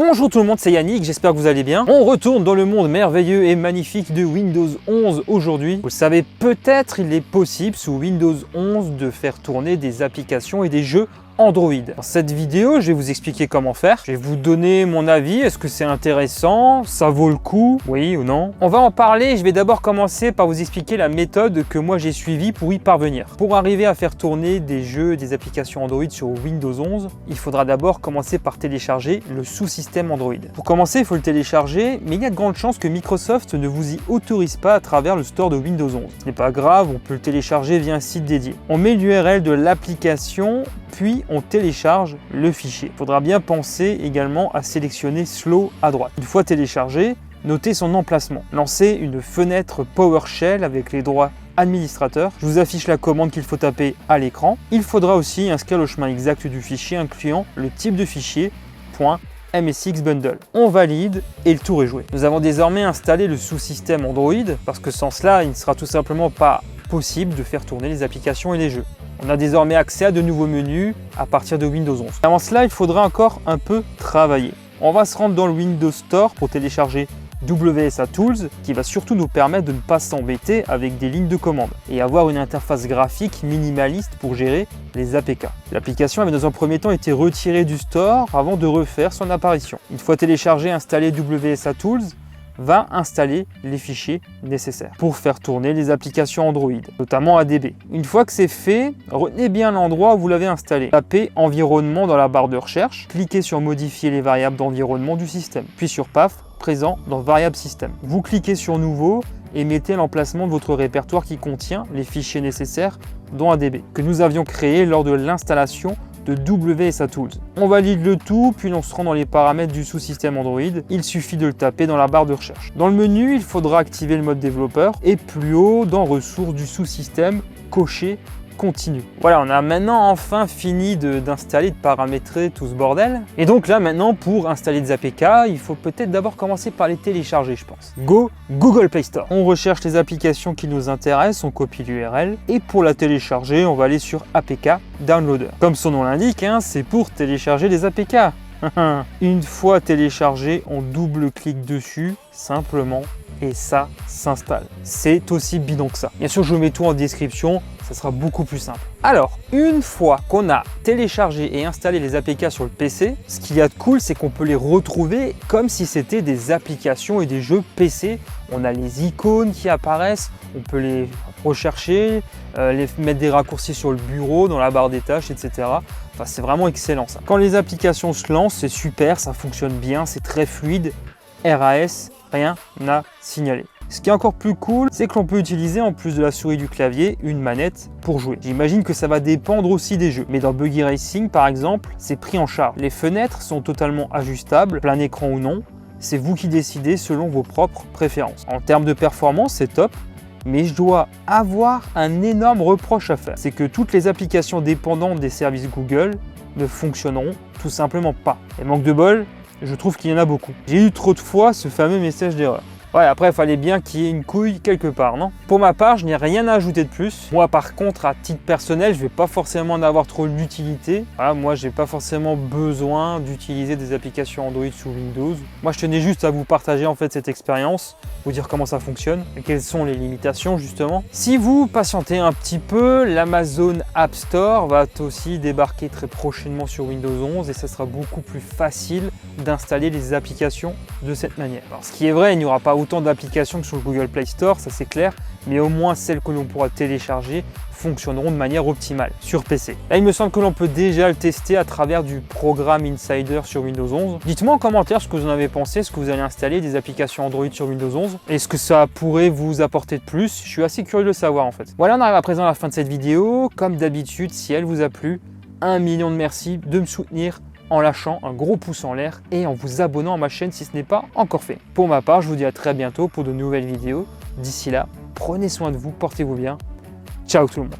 Bonjour tout le monde, c'est Yannick, j'espère que vous allez bien. On retourne dans le monde merveilleux et magnifique de Windows 11 aujourd'hui. Vous le savez peut-être, il est possible sous Windows 11 de faire tourner des applications et des jeux Android. Dans cette vidéo, je vais vous expliquer comment faire. Je vais vous donner mon avis. Est-ce que c'est intéressant? Ça vaut le coup? Oui ou non? On va en parler. Je vais d'abord commencer par vous expliquer la méthode que moi j'ai suivie pour y parvenir. Pour arriver à faire tourner des jeux et des applications Android sur Windows 11, il faudra d'abord commencer par télécharger le sous-système Android. Pour commencer, il faut le télécharger, mais il y a de grandes chances que Microsoft ne vous y autorise pas à travers le store de Windows 11. Ce n'est pas grave, on peut le télécharger via un site dédié. On met l'URL de l'application, puis on télécharge le fichier. Il faudra bien penser également à sélectionner Slow à droite. Une fois téléchargé, notez son emplacement. Lancez une fenêtre PowerShell avec les droits administrateurs. Je vous affiche la commande qu'il faut taper à l'écran. Il faudra aussi inscrire le chemin exact du fichier incluant le type de fichier .msx bundle. On valide et le tour est joué. Nous avons désormais installé le sous-système Android parce que sans cela, il ne sera tout simplement pas possible de faire tourner les applications et les jeux. On a désormais accès à de nouveaux menus à partir de Windows 11. Avant cela, il faudra encore un peu travailler. On va se rendre dans le Windows Store pour télécharger WSA Tools, qui va surtout nous permettre de ne pas s'embêter avec des lignes de commande et avoir une interface graphique minimaliste pour gérer les APK. L'application avait dans un premier temps été retirée du store avant de refaire son apparition. Une fois téléchargé et installé WSA Tools, va installer les fichiers nécessaires pour faire tourner les applications Android, notamment ADB. Une fois que c'est fait, retenez bien l'endroit où vous l'avez installé. Tapez environnement dans la barre de recherche, cliquez sur modifier les variables d'environnement du système, puis sur PAF, présent dans variable système. Vous cliquez sur nouveau et mettez l'emplacement de votre répertoire qui contient les fichiers nécessaires dont ADB, que nous avions créé lors de l'installation de WSA Tools. On valide le tout, puis on se rend dans les paramètres du sous-système Android. Il suffit de le taper dans la barre de recherche. Dans le menu, il faudra activer le mode développeur et plus haut, dans ressources du sous-système, cocher continue. Voilà, on a maintenant enfin fini d'installer, de paramétrer tout ce bordel. Et donc là maintenant, pour installer des APK, il faut peut-être d'abord commencer par les télécharger, je pense. Go Google Play Store. On recherche les applications qui nous intéressent, on copie l'URL et pour la télécharger, on va aller sur APK Downloader. Comme son nom l'indique, c'est pour télécharger les APK. Une fois téléchargé, on double-clique dessus simplement et ça s'installe. C'est aussi bidon que ça. Bien sûr, je vous mets tout en description, ça sera beaucoup plus simple. Alors, une fois qu'on a téléchargé et installé les APK sur le PC, ce qu'il y a de cool, c'est qu'on peut les retrouver comme si c'était des applications et des jeux PC. On a les icônes qui apparaissent, on peut les rechercher, mettre des raccourcis sur le bureau, dans la barre des tâches, etc. Enfin, c'est vraiment excellent ça. Quand les applications se lancent, c'est super, ça fonctionne bien, c'est très fluide. RAS, rien à signaler. Ce qui est encore plus cool, c'est que l'on peut utiliser en plus de la souris du clavier, une manette pour jouer. J'imagine que ça va dépendre aussi des jeux. Mais dans Buggy Racing par exemple, c'est pris en charge. Les fenêtres sont totalement ajustables, plein écran ou non. C'est vous qui décidez selon vos propres préférences. En termes de performance, c'est top. Mais je dois avoir un énorme reproche à faire. C'est que toutes les applications dépendantes des services Google ne fonctionneront tout simplement pas. Et manque de bol, je trouve qu'il y en a beaucoup. J'ai eu trop de fois ce fameux message d'erreur. Ouais, après, il fallait bien qu'il y ait une couille quelque part, non? Pour ma part, je n'ai rien à ajouter de plus. Moi, par contre, à titre personnel, je ne vais pas forcément en avoir trop d'utilité. Voilà, moi, je n'ai pas forcément besoin d'utiliser des applications Android sous Windows. Moi, je tenais juste à vous partager en fait cette expérience, vous dire comment ça fonctionne et quelles sont les limitations justement. Si vous patientez un petit peu, l'Amazon App Store va aussi débarquer très prochainement sur Windows 11 et ça sera beaucoup plus facile d'installer les applications de cette manière. Alors, ce qui est vrai, il n'y aura pas autant d'applications que sur le Google Play Store, ça c'est clair, mais au moins celles que l'on pourra télécharger fonctionneront de manière optimale sur PC. Là, il me semble que l'on peut déjà le tester à travers du programme Insider sur Windows 11. Dites-moi en commentaire ce que vous en avez pensé, est-ce que vous allez installer des applications Android sur Windows 11 et ce que ça pourrait vous apporter de plus. Je suis assez curieux de le savoir en fait. Voilà, on arrive à présent à la fin de cette vidéo. Comme d'habitude, si elle vous a plu, 1 million de merci de me soutenir en lâchant un gros pouce en l'air et en vous abonnant à ma chaîne si ce n'est pas encore fait. Pour ma part, je vous dis à très bientôt pour de nouvelles vidéos. D'ici là, prenez soin de vous, portez-vous bien. Ciao tout le monde.